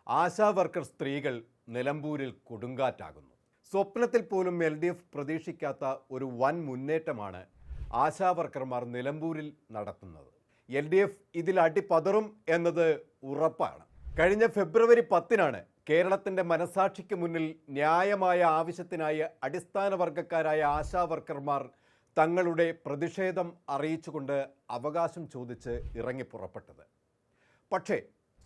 ASHA worker സ്ത്രീകൾ നിലമ്പൂരിൽ കൊടുങ്കാറ്റാകുന്നു. സ്വപ്നത്തിൽ പോലും LDF പ്രതീക്ഷിക്കാത്ത ഒരു വൻ മുന്നേറ്റമാണ് ആശാ വർക്കർമാർ നിലമ്പൂരിൽ നടത്തുന്നത്. LDF ഇതിൽ അടിപതറും എന്നത് ഉറപ്പാണ്. കഴിഞ്ഞ ഫെബ്രുവരി 10-നാണ് കേരളത്തിൻ്റെ മനസാക്ഷിക്ക് മുന്നിൽ ന്യായമായ ആവശ്യത്തിനായി അടിസ്ഥാന വർഗക്കാരായ ആശാ വർക്കർമാർ തങ്ങളുടെ പ്രതിഷേധം അറിയിച്ചുകൊണ്ട് അവകാശം ചോദിച്ച് ഇറങ്ങിപ്പുറപ്പെട്ടത്. പക്ഷേ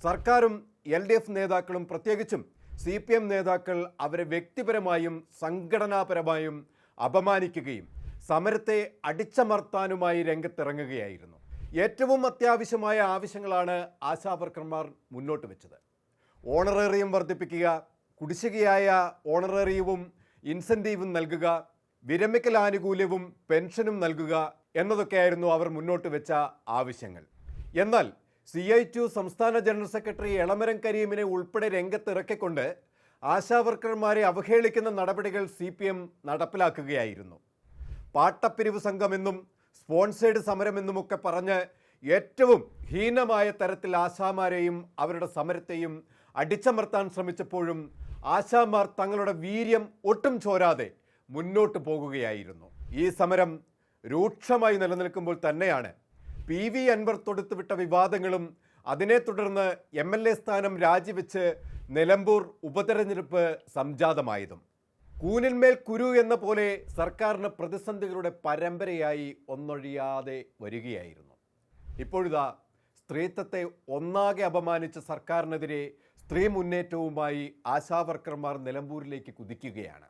സർക്കാരും LDF നേതാക്കളും പ്രത്യേകിച്ചും CPM നേതാക്കൾ അവരെ വ്യക്തിപരമായും സംഘടനാപരമായും അപമാനിക്കുകയും സമരത്തെ അടിച്ചമർത്താനുമായി രംഗത്തിറങ്ങുകയായിരുന്നു. ഏറ്റവും അത്യാവശ്യമായ ആവശ്യങ്ങളാണ് ആശാ വർക്കർമാർ മുന്നോട്ട് വെച്ചത്. ഓണറേറിയം വർദ്ധിപ്പിക്കുക, കുടിശ്ശികയായ ഓണറേറിയവും ഇൻസെൻറ്റീവും നൽകുക, വിരമിക്കൽ ആനുകൂല്യവും പെൻഷനും നൽകുക എന്നതൊക്കെയായിരുന്നു അവർ മുന്നോട്ട് വെച്ച ആവശ്യങ്ങൾ. എന്നാൽ CITU സംസ്ഥാന ജനറൽ സെക്രട്ടറി എളമരം കരീമിനെ ഉൾപ്പെടെ രംഗത്തിറക്കിക്കൊണ്ട് ആശാ വർക്കർമാരെ അവഹേളിക്കുന്ന നടപടികൾ CPM നടപ്പിലാക്കുകയായിരുന്നു. പാട്ടപ്പിരിവ് സംഘമെന്നും സ്പോൺസേഡ് സമരമെന്നുമൊക്കെ പറഞ്ഞ് ഏറ്റവും ഹീനമായ തരത്തിൽ ആശാമാരെയും അവരുടെ സമരത്തെയും അടിച്ചമർത്താൻ ശ്രമിച്ചപ്പോഴും ആശാമാർ തങ്ങളുടെ വീര്യം ഒട്ടും ചോരാതെ മുന്നോട്ട് പോകുകയായിരുന്നു. ഈ സമരം രൂക്ഷമായി നിലനിൽക്കുമ്പോൾ തന്നെയാണ് PV അൻവർ തൊടുത്തുവിട്ട വിവാദങ്ങളും അതിനെ തുടർന്ന് MLA സ്ഥാനം രാജിവെച്ച് നിലമ്പൂർ ഉപതെരഞ്ഞെടുപ്പ് സംജാതമായതും. കൂനിന്മേൽ കുരു എന്ന പോലെ സർക്കാരിന് പ്രതിസന്ധികളുടെ പരമ്പരയായി ഒന്നൊഴിയാതെ വരികയായിരുന്നു. ഇപ്പോഴിതാ സ്ത്രീത്വത്തെ ഒന്നാകെ അപമാനിച്ച സർക്കാരിനെതിരെ സ്ത്രീ മുന്നേറ്റവുമായി ആശാ വർക്കർമാർ നിലമ്പൂരിലേക്ക് കുതിക്കുകയാണ്.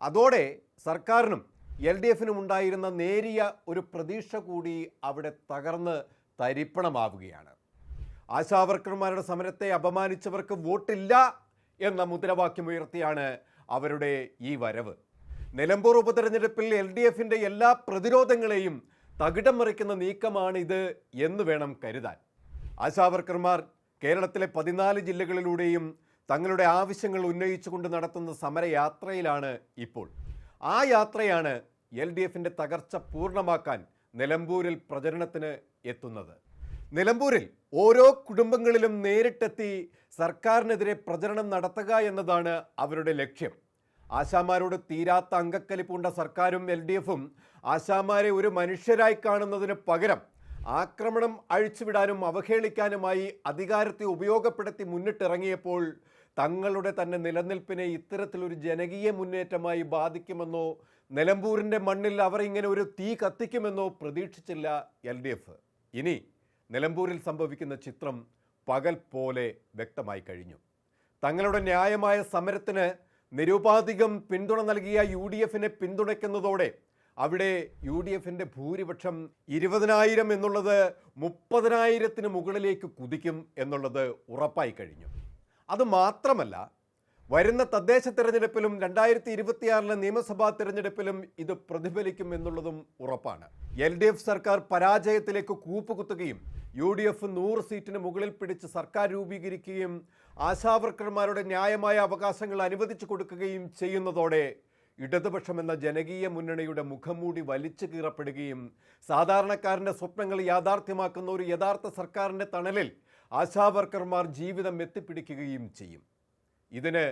അതോടെ സർക്കാരിനും LDFനും ഉണ്ടായിരുന്ന നേരിയ ഒരു പ്രതീക്ഷ കൂടി അവിടെ തകർന്ന് തരിപ്പണമാവുകയാണ്. ആശാ വർക്കർമാരുടെ സമരത്തെ അപമാനിച്ചവർക്ക് വോട്ടില്ല എന്ന മുദ്രാവാക്യമുയർത്തിയാണ് അവരുടെ ഈ വരവ്. നിലമ്പൂർ ഉപതെരഞ്ഞെടുപ്പിൽ LDFൻ്റെ എല്ലാ പ്രതിരോധങ്ങളെയും തകിടം മറിക്കുന്ന നീക്കമാണിത് എന്ന് വേണം കരുതാൻ. ആശാ വർക്കർമാർ കേരളത്തിലെ 14 ജില്ലകളിലൂടെയും തങ്ങളുടെ ആവശ്യങ്ങൾ ഉന്നയിച്ചുകൊണ്ട് നടത്തുന്ന സമരയാത്രയിലാണ് ഇപ്പോൾ. ആ യാത്രയാണ് LDFൻ്റെ തകർച്ച പൂർണ്ണമാക്കാൻ നിലമ്പൂരിൽ പ്രചരണത്തിന് എത്തുന്നത്. നിലമ്പൂരിൽ ഓരോ കുടുംബങ്ങളിലും നേരിട്ടെത്തി സർക്കാരിനെതിരെ പ്രചരണം നടത്തുക എന്നതാണ് അവരുടെ ലക്ഷ്യം. ആശാമാരോട് തീരാത്ത അങ്കക്കലി പൂണ്ട സർക്കാരും LDFും ആശാമാരെ ഒരു മനുഷ്യരായി കാണുന്നതിന് പകരം ആക്രമണം അഴിച്ചുവിടാനും അവഹേളിക്കാനുമായി അധികാരത്തെ ഉപയോഗപ്പെടുത്തി മുന്നിട്ടിറങ്ങിയപ്പോൾ തങ്ങളുടെ തന്നെ നിലനിൽപ്പിനെ ഇത്തരത്തിലൊരു ജനകീയ മുന്നേറ്റമായി ബാധിക്കുമെന്നോ നിലമ്പൂരിൻ്റെ മണ്ണിൽ അവർ ഇങ്ങനെ ഒരു തീ കത്തിക്കുമെന്നോ പ്രതീക്ഷിച്ചില്ല LDF. ഇനി നിലമ്പൂരിൽ സംഭവിക്കുന്ന ചിത്രം പകൽ പോലെ വ്യക്തമായി കഴിഞ്ഞു. തങ്ങളുടെ ന്യായമായ സമരത്തിന് നിരുപാധികം പിന്തുണ നൽകിയ UDFനെ പിന്തുണയ്ക്കുന്നതോടെ അവിടെ UDFൻ്റെ ഭൂരിപക്ഷം 20,000 എന്നുള്ളത് 30,000-ന് മുകളിലേക്ക് കുതിക്കും എന്നുള്ളത് ഉറപ്പായി കഴിഞ്ഞു. അതുമാത്രമല്ല, വരുന്ന തദ്ദേശ തെരഞ്ഞെടുപ്പിലും 2026 നിയമസഭാ തെരഞ്ഞെടുപ്പിലും ഇത് പ്രതിഫലിക്കും എന്നുള്ളതും ഉറപ്പാണ്. LDF സർക്കാർ പരാജയത്തിലേക്ക് കൂപ്പുകുത്തുകയും UDF 100 സീറ്റിന് മുകളിൽ പിടിച്ച് സർക്കാർ രൂപീകരിക്കുകയും ആശാവർക്കർമാരുടെ ന്യായമായ അവകാശങ്ങൾ അനുവദിച്ചു കൊടുക്കുകയും ചെയ്യുന്നതോടെ ഇടതുപക്ഷമെന്ന ജനകീയ മുന്നണിയുടെ മുഖംമൂടി വലിച്ചു കീറപ്പെടുകയും സാധാരണക്കാരൻ്റെ സ്വപ്നങ്ങൾ യാഥാർത്ഥ്യമാക്കുന്ന ഒരു യഥാർത്ഥ സർക്കാരിൻ്റെ തണലിൽ ആശാവർക്കർമാർ ജീവിതം എത്തിപ്പിടിക്കുകയും ചെയ്യും. ഇതിന്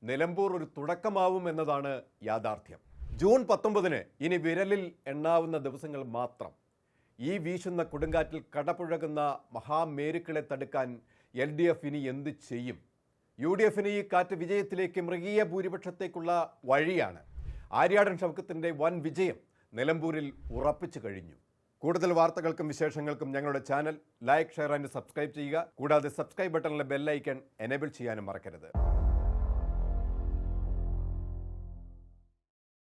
നിലമ്പൂർ ഒരു തുടക്കമാവും എന്നതാണ് യാഥാർത്ഥ്യം. ജൂൺ 19-ന് ഇനി വിരലിൽ എണ്ണാവുന്ന ദിവസങ്ങൾ മാത്രം. ഈ വീശുന്ന കൊടുങ്കാറ്റിൽ കടപുഴകുന്ന മഹാമേരുക്കളെ തടുക്കാൻ LDF ഇനി എന്ത് ചെയ്യും? UDFന് ഈ കാറ്റ് വിജയത്തിലേക്ക് മൃഗീയ ഭൂരിപക്ഷത്തേക്കുള്ള വഴിയാണ്. ആര്യാടൻ ഷൗക്കത്തിൻ്റെ വൻ വിജയം നിലമ്പൂരിൽ ഉറപ്പിച്ചു കഴിഞ്ഞു. കൂടുതൽ വാർത്തകൾക്കും വിശേഷങ്ങൾക്കും ഞങ്ങളുടെ channel like, share and subscribe ചെയ്യുക. കൂടാതെ സബ്സ്ക്രൈബ് ബട്ടണിലെ ബെല്ലൈക്കൺ എനേബിൾ ചെയ്യാനും മറക്കരുത്.